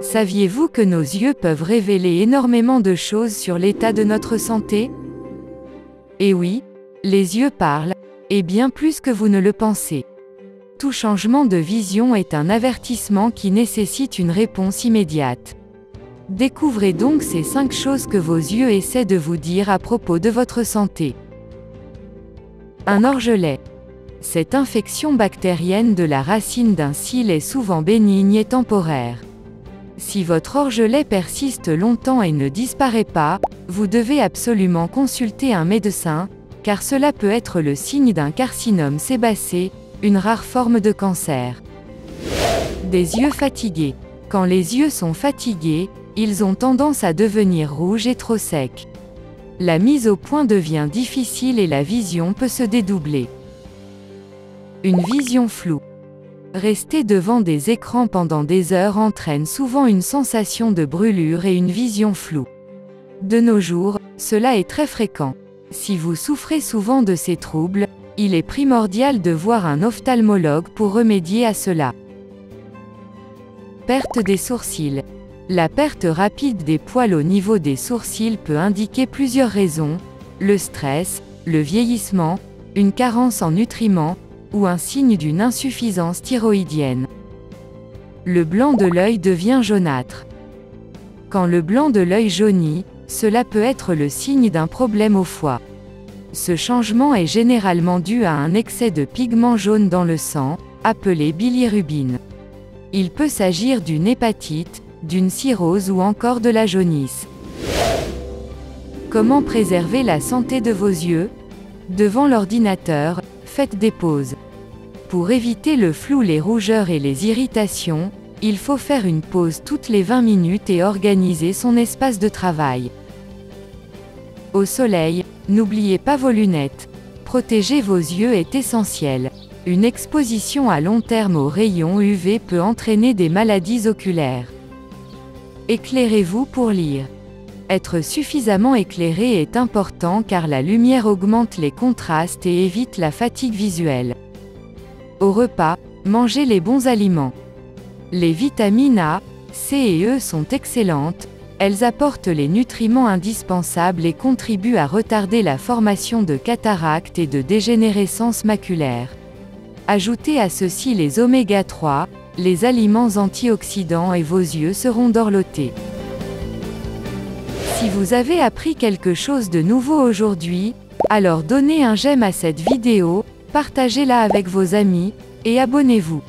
Saviez-vous que nos yeux peuvent révéler énormément de choses sur l'état de notre santé? Eh oui, les yeux parlent, et bien plus que vous ne le pensez. Tout changement de vision est un avertissement qui nécessite une réponse immédiate. Découvrez donc ces 5 choses que vos yeux essaient de vous dire à propos de votre santé. Un orgelet. Cette infection bactérienne de la racine d'un cil est souvent bénigne et temporaire. Si votre orgelet persiste longtemps et ne disparaît pas, vous devez absolument consulter un médecin, car cela peut être le signe d'un carcinome sébacé, une rare forme de cancer. Des yeux fatigués. Quand les yeux sont fatigués, ils ont tendance à devenir rouges et trop secs. La mise au point devient difficile et la vision peut se dédoubler. Une vision floue. Rester devant des écrans pendant des heures entraîne souvent une sensation de brûlure et une vision floue. De nos jours, cela est très fréquent. Si vous souffrez souvent de ces troubles, il est primordial de voir un ophtalmologue pour remédier à cela. Perte des sourcils. La perte rapide des poils au niveau des sourcils peut indiquer plusieurs raisons: le stress, le vieillissement, une carence en nutriments, ou un signe d'une insuffisance thyroïdienne. Le blanc de l'œil devient jaunâtre. Quand le blanc de l'œil jaunit, cela peut être le signe d'un problème au foie. Ce changement est généralement dû à un excès de pigment jaune dans le sang, appelé bilirubine. Il peut s'agir d'une hépatite, d'une cirrhose ou encore de la jaunisse. Comment préserver la santé de vos yeux? Devant l'ordinateur, faites des pauses. Pour éviter le flou, les rougeurs et les irritations, il faut faire une pause toutes les 20 minutes et organiser son espace de travail. Au soleil, n'oubliez pas vos lunettes. Protéger vos yeux est essentiel. Une exposition à long terme aux rayons UV peut entraîner des maladies oculaires. Éclairez-vous pour lire. Être suffisamment éclairé est important car la lumière augmente les contrastes et évite la fatigue visuelle. Au repas, mangez les bons aliments. Les vitamines A, C et E sont excellentes, elles apportent les nutriments indispensables et contribuent à retarder la formation de cataractes et de dégénérescence maculaire. Ajoutez à ceci les oméga 3, les aliments antioxydants et vos yeux seront dorlotés. Si vous avez appris quelque chose de nouveau aujourd'hui, alors donnez un j'aime à cette vidéo, partagez-la avec vos amis, et abonnez-vous.